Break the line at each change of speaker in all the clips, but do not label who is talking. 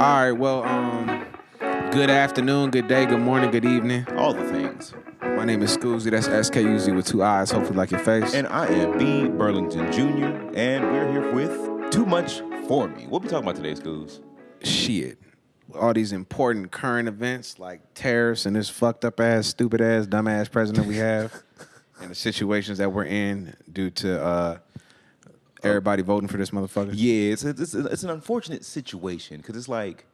right, well, good afternoon, good day, good morning, good evening.
All the things.
My name is Skuzii. That's S-K-U-Z with two eyes, hopefully like your face.
And I am B. Burlington Jr., and we're here with Too Much for Me. What we talking about today, Skuz?
Shit. All these important current events like tariffs and this fucked up ass, stupid ass, dumb ass president we have, and the situations that we're in due to everybody voting for this motherfucker.
Yeah, it's an unfortunate situation because it's like,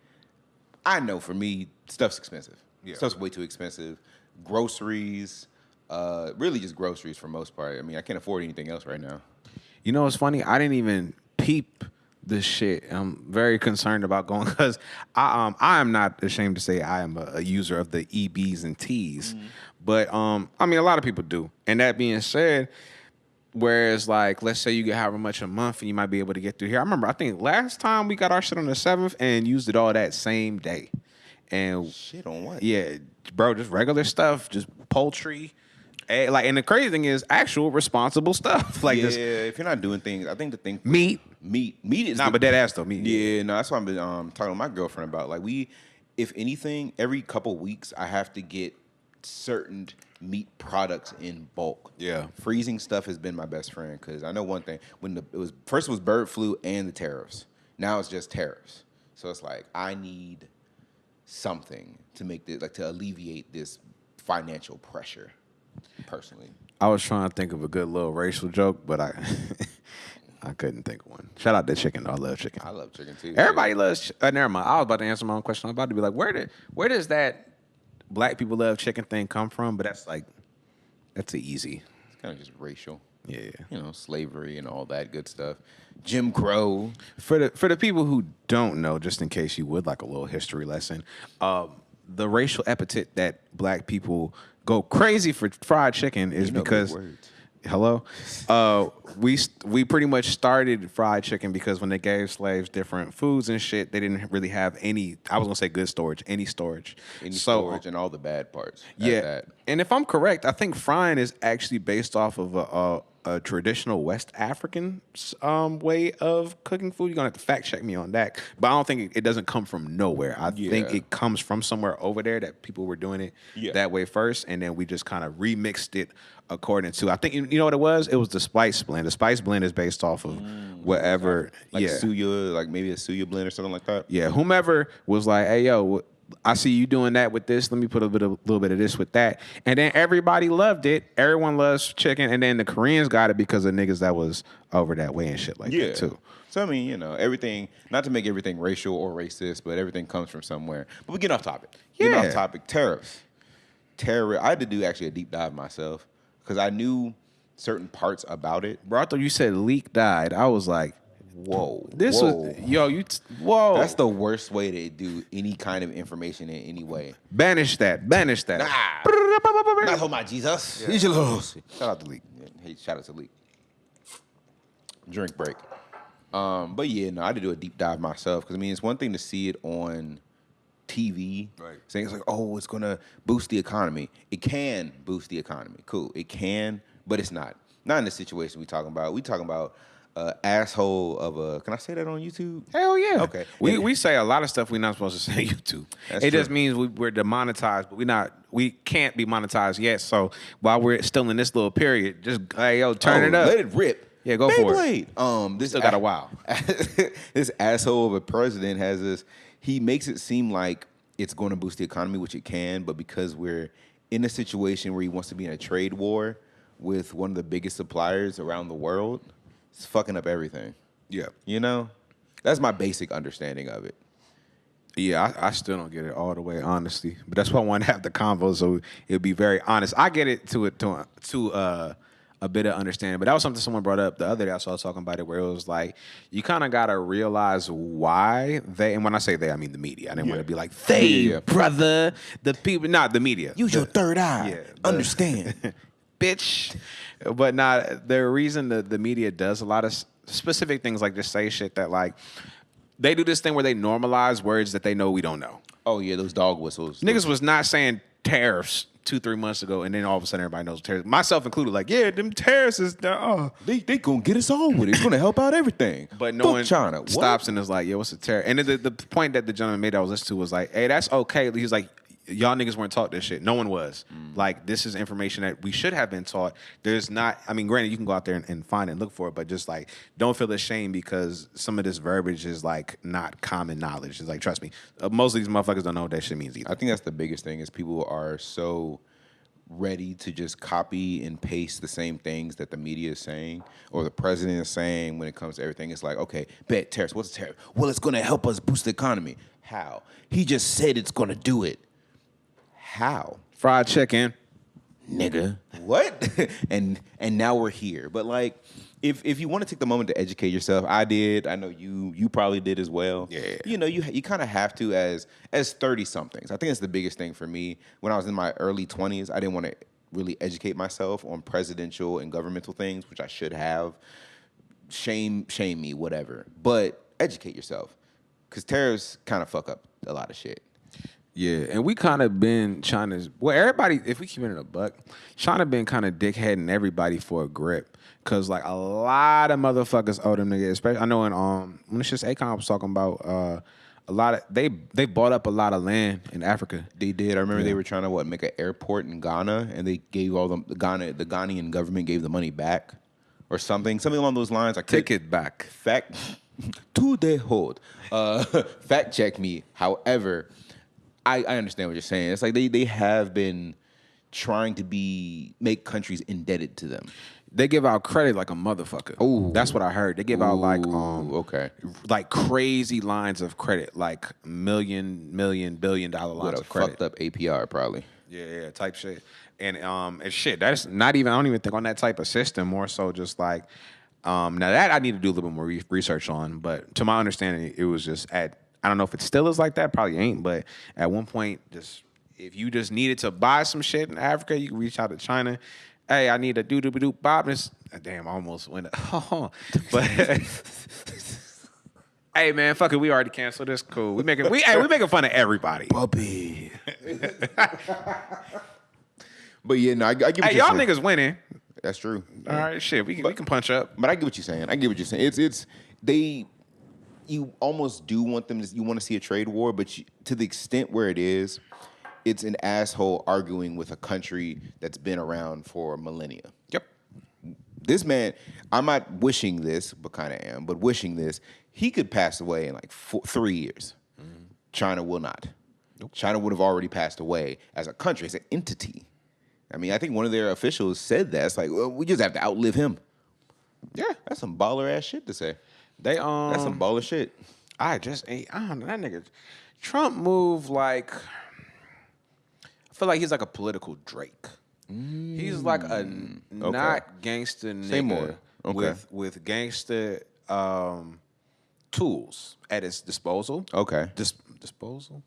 I know for me, stuff's expensive.
Yeah.
Stuff's way too expensive. Groceries, really just groceries for most part. I mean, I can't afford anything else right now.
You know what's funny? I didn't even peep this shit. I'm very concerned about going because I am not ashamed to say I am a user of the EBs and Ts, but I mean a lot of people do. And that being said, whereas like let's say you get however much a month and you might be able to get through here. I think last time we got our shit on the 7th and used it all that same day. And
Shit on what?
yeah, bro, just regular stuff, just poultry. And the crazy thing is actual responsible stuff. Like this
if you're not doing things, I think the thing
meat
is
but that ass though meat.
Yeah, no, that's what I've been talking to my girlfriend about. Like if anything, every couple weeks I have to get certain meat products in bulk.
Yeah.
Freezing stuff has been my best friend because I know one thing. When it was bird flu and the tariffs. Now it's just tariffs. So it's like I need something to make this, like, to alleviate this financial pressure. Personally,
I was trying to think of a good little racial joke, but I couldn't think of one. Shout out to chicken though. I love chicken.
I love chicken too.
Everybody loves. Never mind. I was about to answer my own question. I was about to be like, where does that black people love chicken thing come from? But that's an easy.
It's kind of just racial.
Yeah.
You know, slavery and all that good stuff. Jim Crow.
For the people who don't know, just in case you would like a little history lesson, the racial epithet that black people go crazy for fried chicken is because hello, we pretty much started fried chicken because when they gave slaves different foods and shit, they didn't really have any. I was gonna say good storage, any storage,
and all the bad parts.
Yeah, and if I'm correct, I think frying is actually based off of a traditional West African way of cooking food. You're gonna have to fact check me on that, but I don't think it doesn't come from nowhere. I think it comes from somewhere over there that people were doing it that way first, and then we just kind of remixed it according to. I think you know what it was. It was the spice blend. The spice blend is based off of whatever,
like suya, like maybe a suya blend or something like that.
Yeah, whomever was like, hey yo, I see you doing that with this. Let me put a little bit of this with that. And then everybody loved it. Everyone loves chicken. And then the Koreans got it because of niggas that was over that way and shit like that too.
So, I mean, you know, everything, not to make everything racial or racist, but everything comes from somewhere. But we get off topic. Getting off topic, tariffs. I had to do actually a deep dive myself because I knew certain parts about it.
Bro, I thought you said leak died. I was like,
whoa.
Whoa.
That's the worst way to do any kind of information in any way.
Banish that.
Nah. Not hold my Jesus.
Yeah.
Shout out to Leak. Hey, shout out to Leak. Drink break. But yeah, no, I had to do a deep dive myself because I mean it's one thing to see it on TV,
right?
Saying it's like, oh, it's gonna boost the economy. It can boost the economy. Cool. It can, but it's not. Not in the situation we talking about. We talking about asshole of a. Can I say that on YouTube?
Hell yeah.
Okay.
We say a lot of stuff we're not supposed to say on YouTube.
That's
it
true.
just means we're demonetized, but we can't be monetized yet. So while we're still in this little period, just hey yo, turn it up.
Let it rip.
Yeah, go for it.
This
still got a while.
This asshole of a president has this. He makes it seem like it's going to boost the economy, which it can, but because we're in a situation where he wants to be in a trade war with one of the biggest suppliers around the world, it's fucking up everything.
Yeah.
You know? That's my basic understanding of it.
Yeah, I still don't get it all the way, honestly. But that's why I want to have the convo, so it'll be very honest. I get it to a bit of understanding, but that was something someone brought up the other day. I saw talking about it where it was like, you kind of got to realize why they, and when I say they, I mean the media. I didn't want to be like, brother, the people, not the media.
Use your third eye.
Yeah,
understand.
Bitch. But not the reason the media does a lot of specific things like just say shit that like, they do this thing where they normalize words that they know we don't know.
Oh, yeah, those dog whistles.
Niggas was not saying tariffs 2-3 months ago, and then all of a sudden everybody knows tariffs, myself included. Like, yeah, them tariffs is
They gonna get us all with it. It's gonna help out everything.
But no
Fuck
one
China.
stops and is like, yo, what's a tariff? And the point that the gentleman made that I was listening to was like, hey, that's okay. He's like, y'all niggas weren't taught this shit. No one was. Like, this is information that we should have been taught. There's not, I mean, granted, you can go out there and find it and look for it, but just like, don't feel ashamed because some of this verbiage is like not common knowledge. It's like, trust me, most of these motherfuckers don't know what that shit means either.
I think that's the biggest thing is people are so ready to just copy and paste the same things that the media is saying or the president is saying when it comes to everything. It's like, okay, bet tariffs. What's a tariff? Well, it's going to help us boost the economy. How? He just said it's going to do it. How?
Fried chicken.
Nigga. What? and now we're here. But like, if you want to take the moment to educate yourself, I did. I know you probably did as well.
Yeah.
You know, you kind of have to as 30-somethings. I think that's the biggest thing for me. When I was in my early 20s, I didn't want to really educate myself on presidential and governmental things, which I should have. Shame me, whatever. But educate yourself. Because tariffs kind of fuck up a lot of shit.
Yeah, and we kind of been trying to, well, everybody, if we keep it in a buck, trying to been kind of dickheading everybody for a grip. Because, like, a lot of motherfuckers owe them niggas. Especially, I know when it's just Akon was talking about a lot of, they bought up a lot of land in Africa.
They did. I remember they were trying to, make an airport in Ghana, and they gave all the Ghanaian government gave the money back or something along those lines.
Take it back.
Fact, to the hold. Fact check me. However, I understand what you're saying. It's like they have been trying to make countries indebted to them.
They give out credit like a motherfucker.
Oh,
that's what I heard. They give out like like crazy lines of credit, like million, billion dollar lines of credit.
Fucked up APR probably.
Yeah, type shit. And shit. That's not even. I don't even think on that type of system. More so, just like now that I need to do a little bit more research on. But to my understanding, it was just at. I don't know if it still is like that. Probably ain't. But at one point, just if you just needed to buy some shit in Africa, you can reach out to China. Hey, I need a doo-doo-doo bob. Damn, I almost went. But hey, man, fuck it. We already canceled this. Cool. We making fun of everybody.
Puppy. But yeah, no, I get what you're
y'all
saying.
niggas winning.
That's true.
All right, shit. We can punch up.
But I get what you're saying. It's you almost do want them to. You want to see a trade war, but to the extent where it is. It's an asshole arguing with a country that's been around for millennia.
Yep.
This man, I'm not wishing this, but kind of am, but wishing this, he could pass away in like 3 years. Mm-hmm. China will not. Nope. China would have already passed away as a country, as an entity. I mean, I think one of their officials said that. It's like, well, we just have to outlive him. Yeah, that's some baller ass shit to say. That's some baller shit.
I don't know, that nigga. Trump moved like... I feel like he's like a political Drake. He's like a not gangster nigga.
Say more. Okay.
with gangster tools at his disposal.
Okay.
Disposable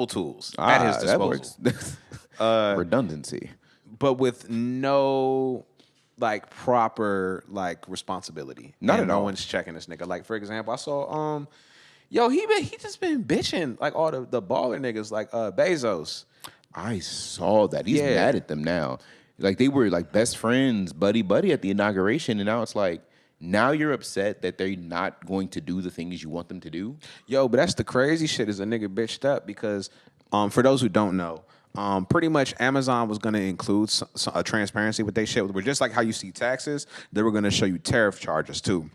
tools at his disposal.
That works. Redundancy.
But with no like proper like responsibility.
Not at all.
No one's checking this nigga. Like for example, I saw he just been bitching like all the baller niggas like Bezos.
I saw that. He's mad at them now. Like they were like best friends, buddy at the inauguration, and now it's like now you're upset that they're not going to do the things you want them to do.
Yo, but that's the crazy shit is a nigga bitched up because for those who don't know, pretty much Amazon was going to include a transparency with their shit. Where just like how you see taxes, they were going to show you tariff charges too.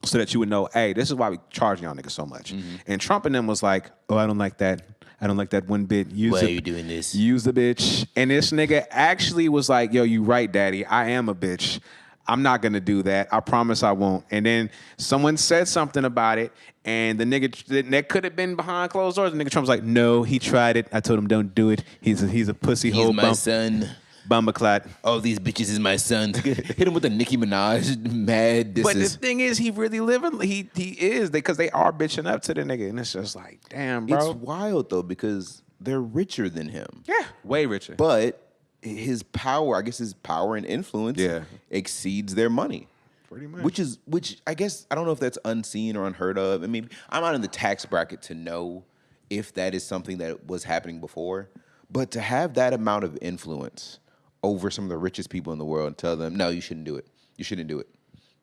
So that you would know, hey, this is why we charge y'all niggas so much. Mm-hmm. And Trump and them was like, oh, I don't like that. I don't like that one bit.
Why are you doing this?
Use the bitch. And this nigga actually was like, yo, you right, daddy. I am a bitch. I'm not going to do that. I promise I won't. And then someone said something about it, and the nigga, that could have been behind closed doors. The nigga Trump's like, no, he tried it. I told him don't do it. He's a pussy hole.
He's my son.
Bumbaclat.
All these bitches is my son. Hit him with a Nicki Minaj mad.
But the thing is, he really living. He is because they are bitching up to the nigga, and it's just like, damn, bro.
It's wild though because they're richer than him.
Yeah, way richer.
But his power, I guess, his power and influence, exceeds their money.
Pretty much.
Which I guess I don't know if that's unseen or unheard of. I mean, I'm not in the tax bracket to know if that is something that was happening before. But to have that amount of influence over some of the richest people in the world and tell them, no, you shouldn't do it. You shouldn't do it.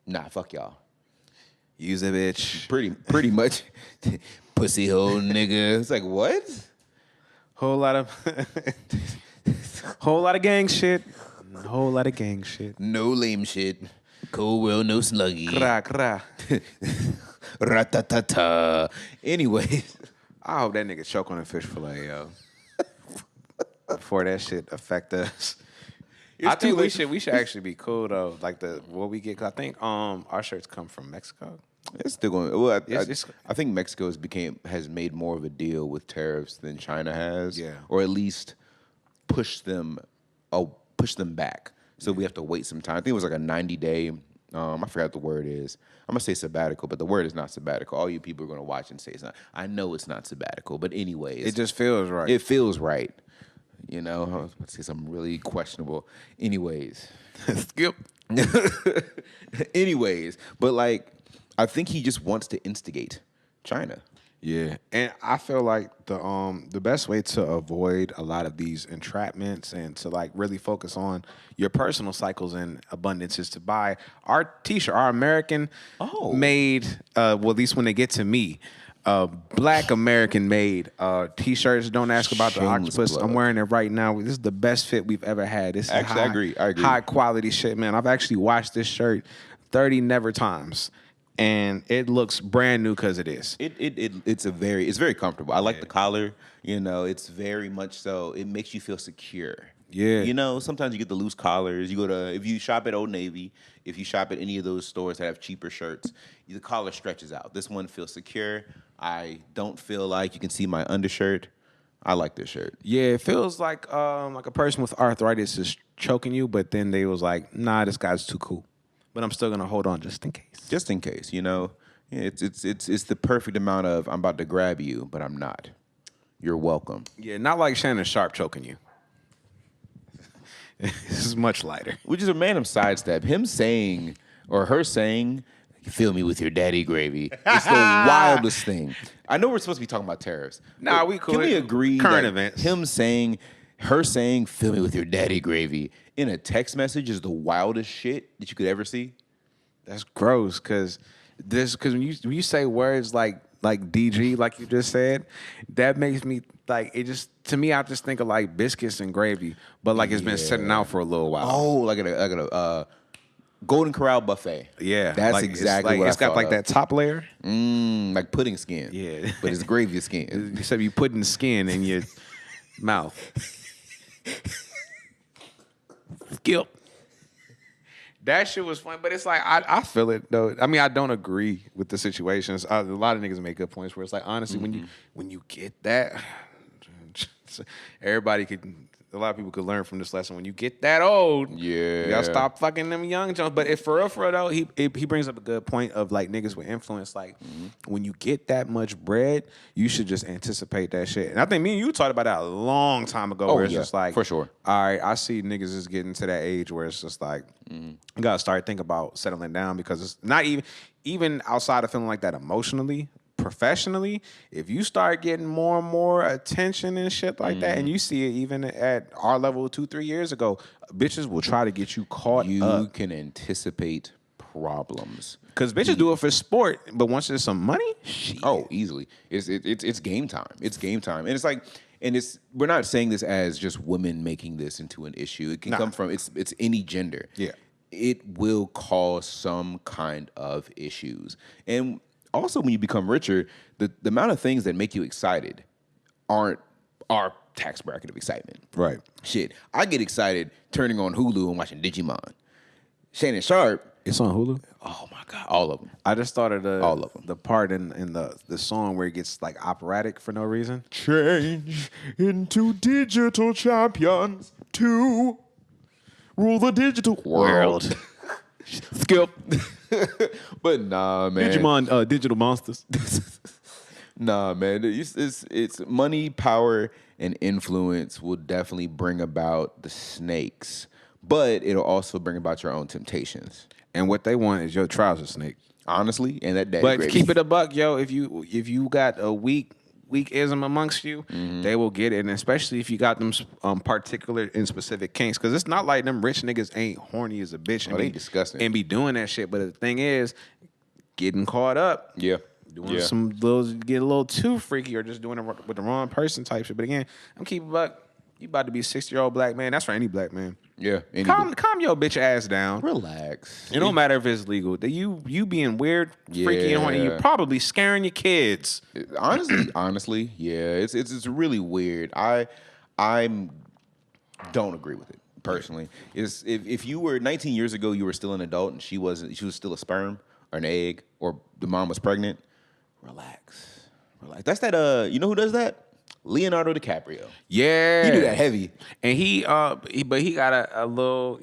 Nah, fuck y'all.
Use a bitch.
Pretty much. Pussy hole nigga. It's like, what?
Whole lot of gang shit. Whole lot of gang shit.
No lame shit. Cold world, no sluggy.
Kra, kra.
Ratatata. Anyways.
I hope that nigga choke on a fish fillet, yo. Before that shit affect us. I think we should actually be cool though. Like what we get. 'Cause I think our shirts come from Mexico.
It's still going. Well, I think Mexico has made more of a deal with tariffs than China has.
Yeah.
Or at least push them back. So we have to wait some time. I think it was like a 90-day. I forgot what the word is. I'm gonna say sabbatical, but the word is not sabbatical. All you people are gonna watch and say it's not. I know it's not sabbatical, but anyways,
it just feels right.
It feels right. You know, I was about to say something really questionable. Anyways,
skip.
Anyways, but like, I think he just wants to instigate China.
Yeah, and I feel like the best way to avoid a lot of these entrapments and to like really focus on your personal cycles and abundance is to buy our T-shirt, our American made. Well, at least when they get to me, Black American made T-shirts. Don't ask about the octopus.
Blood.
I'm wearing it right now. This is the best fit we've ever had. This is
actually, I agree.
High quality shit, man. I've actually washed this shirt 30 never times. And it looks brand new because it is.
It's very comfortable. I like the collar. You know, it's very much so. It makes you feel secure.
Yeah.
You know, sometimes you get the loose collars. You go to if you shop at Old Navy, if you shop at any of those stores that have cheaper shirts, the collar stretches out. This one feels secure. I don't feel like you can see my undershirt. I like this shirt.
Yeah, it feels like a person with arthritis is choking you, but then they was like, nah, this guy's too cool. But I'm still gonna hold on just in case.
Just in case, you know. It's the perfect amount of I'm about to grab you, but I'm not. You're welcome.
Yeah, not like Shannon Sharpe choking you. This is much lighter.
Which is a random sidestep. Him saying or her saying, "You feel me with your daddy gravy." It's the wildest thing. I know we're supposed to be talking about tariffs.
Nah, we cool.
Can we agree?
Current
that
events.
Her saying, "Fill me with your daddy gravy" in a text message is the wildest shit that you could ever see.
That's gross because when you say words like DG, like you just said, that makes me like it just to me. I just think of like biscuits and gravy, but like it's been sitting out for a little while.
Oh, like a Golden Corral buffet.
Yeah,
that's
like,
exactly
it's
what
it's got like that top layer.
Like pudding skin.
Yeah,
but it's gravy skin.
Except you putting skin in your mouth. Skip. That shit was fun, but it's like I feel it though. I mean, I don't agree with the situations. A lot of niggas make good points where it's like honestly, when you get that, everybody could. A lot of people could learn from this lesson. When you get that old, y'all stop fucking them young Jones. But if for real though, he brings up a good point of like niggas with influence. Like when you get that much bread, you should just anticipate that shit. And I think me and you talked about that a long time ago. Where it's just like,
for sure.
All right, I see niggas is getting to that age where it's just like you gotta start thinking about settling down because it's not even outside of feeling like that emotionally. Professionally, if you start getting more and more attention and shit like that, and you see it even at our level 2-3 years ago, bitches will try to get you caught up.
You can anticipate problems
because bitches do it for sport, but once there's some money,
easily. It's game time. It's game time, and it's like, we're not saying this as just women making this into an issue. It can come from it's any gender.
Yeah,
it will cause some kind of issues, and also, when you become richer, the amount of things that make you excited aren't our tax bracket of excitement.
Right.
Shit. I get excited turning on Hulu and watching Digimon. Shannon Sharpe.
It's on Hulu?
Oh, my God. All of them.
I just thought of
all of them.
The part in the song where it gets like operatic for no reason.
Change into digital champions to rule the digital world.
Skip.
But nah, man.
Digimon, digital monsters.
Nah, man. It's money, power, and influence will definitely bring about the snakes, but it'll also bring about your own temptations.
And what they want is your trouser snake.
Honestly, and that daddy
But
gravy.
keep it a buck, yo. If you got a weak weakism amongst you, they will get it. And especially if you got them particular and specific kinks. Because it's not like them rich niggas ain't horny as a bitch.
They disgusting.
And be doing that shit. But the thing is, getting caught up.
Yeah.
Doing some little, get a little too freaky or just doing it with the wrong person type shit. But again, I'm keeping buck. You about to be a 60-year-old black man. That's for any black man.
Yeah.
Calm your bitch ass down.
Relax.
It don't matter if it's legal. You being weird, freaky, and horny, you're probably scaring your kids.
Honestly, yeah. It's really weird. I don't agree with it personally. If you were 19 years ago, you were still an adult and she was still a sperm or an egg or the mom was pregnant, relax. That's that you know who does that? Leonardo DiCaprio.
Yeah.
He do that heavy.
And he got a little,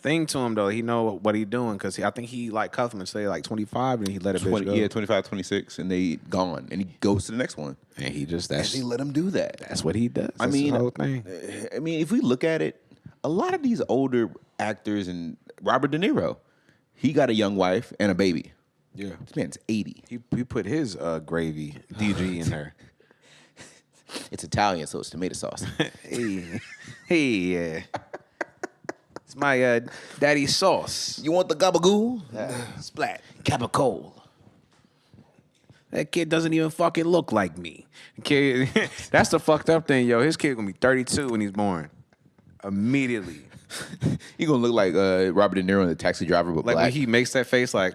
thing to him though. He know what he doing because I think he like cuffed him and say like 25 and he let it bitch go.
Yeah, 25, 26 and they gone and he goes to the next one.
And he just
they let him do that.
That's what he does. That's
the
whole thing.
I mean, if we look at it, a lot of these older actors and Robert De Niro, he got a young wife and a baby.
Yeah.
This man's 80.
He put his gravy, DG in there.
It's Italian, so it's tomato sauce.
Hey, it's my daddy's sauce.
You want the gabagool?
Splat.
Cabacole.
That kid doesn't even fucking look like me. Kid, that's the fucked up thing, yo. His kid gonna be 32 when he's born. Immediately.
He gonna look like Robert De Niro in The Taxi Driver, but
like
black.
when he makes that face, like,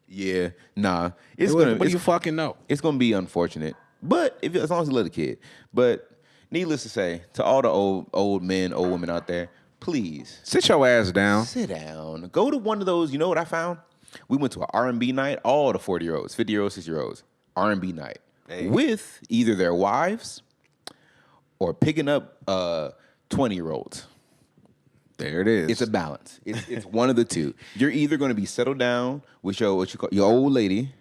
yeah, nah.
what do you fucking know?
It's gonna be unfortunate, but as long as you let a kid. But needless to say, to all the old men, old women out there, please
Sit your ass down.
sit down. Go to one of those. You know what I found? We went to an R&B night. All the 40-year-olds, 50-year-olds, 60-year-olds, R&B night with either their wives or picking up 20-year-olds.
There it is.
It's a balance. It's one of the two. You're either going to be settled down with your old lady,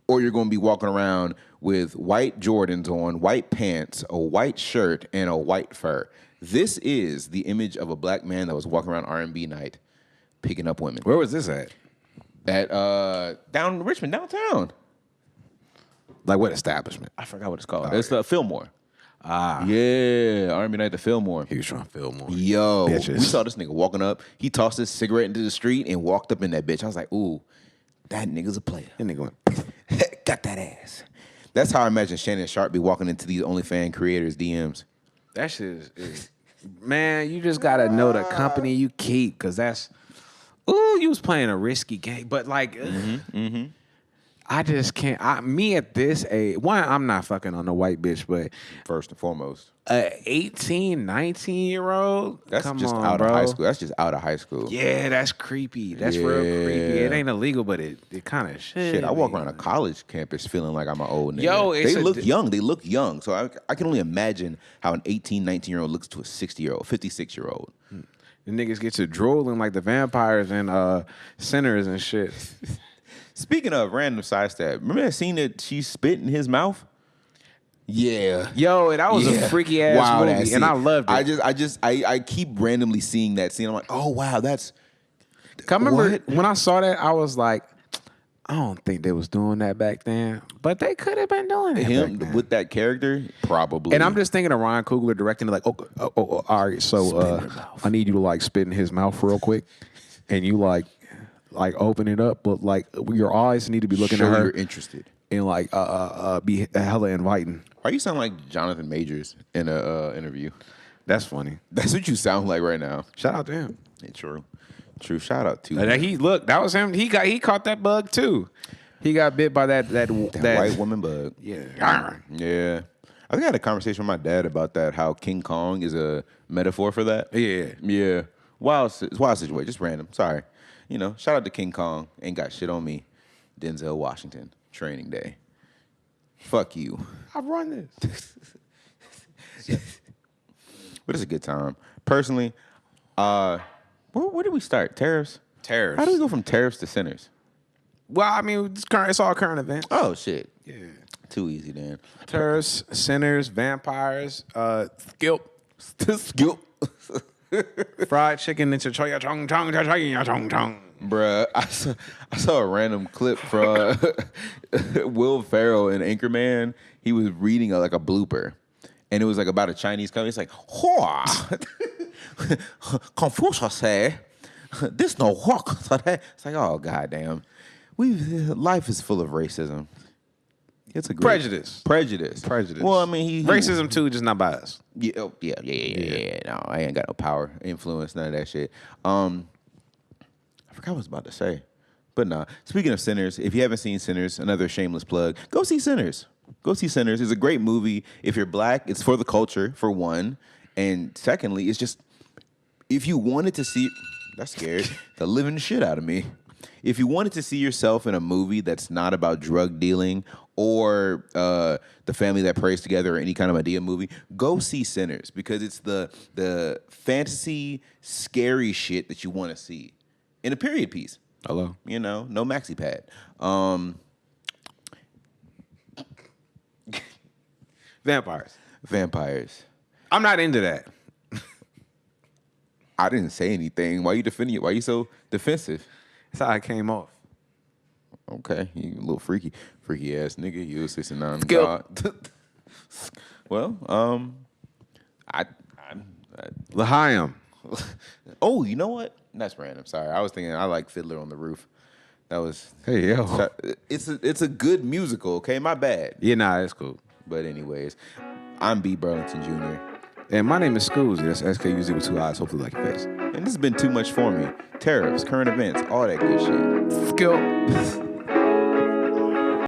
or you're going to be walking around with white Jordans on, white pants, a white shirt, and a white fur. This is the image of a black man that was walking around R&B night, picking up women.
Where was this at?
At down in Richmond, downtown.
Like what establishment?
I forgot what it's called. It's the Fillmore.
Ah.
Yeah, R&B night at the Fillmore.
He was trying to film more.
Yo,
Bitches.
we saw this nigga walking up. He tossed his cigarette into the street and walked up in that bitch. I was like, ooh, that nigga's a player.
That nigga went,
Got that ass. That's how I imagine Shannon Sharpe be walking into these OnlyFans creators' DMs.
that shit is man, you just gotta know the company you keep, cause that's you was playing a risky game. But like I just can't. Me at this age, one, I'm not fucking on a white bitch, but
First and foremost.
18, 19-year-old?
That's
Come
just
on,
out
bro.
of high school. That's just out of high school.
Yeah, that's creepy. That's real creepy. It ain't illegal, but it kind of
Shit, I walk around a college campus feeling like I'm an old nigga.
Yo,
they look young. They look young. So I can only imagine how an 18, 19-year-old looks to a 60-year-old, 56-year-old.
The niggas get to drooling like the vampires and sinners and shit.
Speaking of random side stab, remember that scene that she spit in his mouth? Yeah.
Yo, that was a freaky ass movie, and I loved it.
I keep randomly seeing that scene. I'm like, oh wow, that's.
I remember
what?
when I saw that, I was like, I don't think they was doing that back then, but they could have been doing it.
Him
back then.
with that character, probably.
And I'm just thinking of Ryan Coogler directing it like, all right, so I need you to like spit in his mouth real quick, and you like open it up, but like your eyes need to be looking
Show
at her.
you're interested.
And like be hella inviting.
Why you sound like Jonathan Majors in a interview?
That's funny.
That's what you sound like right now.
Shout out to him.
Yeah, true. Shout out to
That was him. He caught that bug too. He got bit by that
white woman bug.
Yeah.
Yeah. I think I had a conversation with my dad about that. How King Kong is a metaphor for that.
Yeah.
Yeah. Wild situation. Just random. Sorry. Shout out to King Kong. Ain't got shit on me. Denzel Washington. Training Day. Fuck you.
I run this.
But it's a good time. Personally, where did we start? Tariffs?
Tariffs.
How do we go from tariffs to sinners?
Well, I mean, it's all current events.
Oh, shit.
Yeah.
Too easy, then.
Tariffs, sinners, vampires, guilt.
Guilt.
Fried chicken into choya chong chong choya chong chong.
Bruh, I saw a random clip from Will Ferrell in Anchorman. He was reading like a blooper, and it was like about a Chinese company. It's like, "Hoa, Confucius say, this no walk." It's like, oh goddamn, life is full of racism. It's a great
prejudice.
Well, I mean, he
racism too, just not by us.
Yeah. No, I ain't got no power, influence, none of that shit. I forgot what I was about to say. But nah, speaking of Sinners, if you haven't seen Sinners, another shameless plug, go see Sinners. Go see Sinners. It's a great movie. If you're black, it's for the culture, for one. And secondly, it's just, if you wanted to see, that scared the living shit out of me. If you wanted to see yourself in a movie that's not about drug dealing or the family that prays together or any kind of idea movie, go see Sinners, because it's the fantasy, scary shit that you want to see in a period piece.
Hello.
You know, no maxi pad. Vampires.
I'm not into that.
I didn't say anything. Why you defending it? Why you so defensive?
That's how I came off.
Okay, you a little freaky ass nigga. You a 69
Skill.
God. Well,
L'chaim.
Oh, you know what? That's random. Sorry, I was thinking I like Fiddler on the Roof. That was
Hey yo.
It's a good musical. Okay, my bad.
Yeah, nah, it's cool.
But anyways, I'm B. Burlington Jr.
And my name is Skuzii. That's SKUZ with 2 eyes, hopefully like your face.
And this has been Too Much for me. Tariffs, current events, all that good shit.
Skill.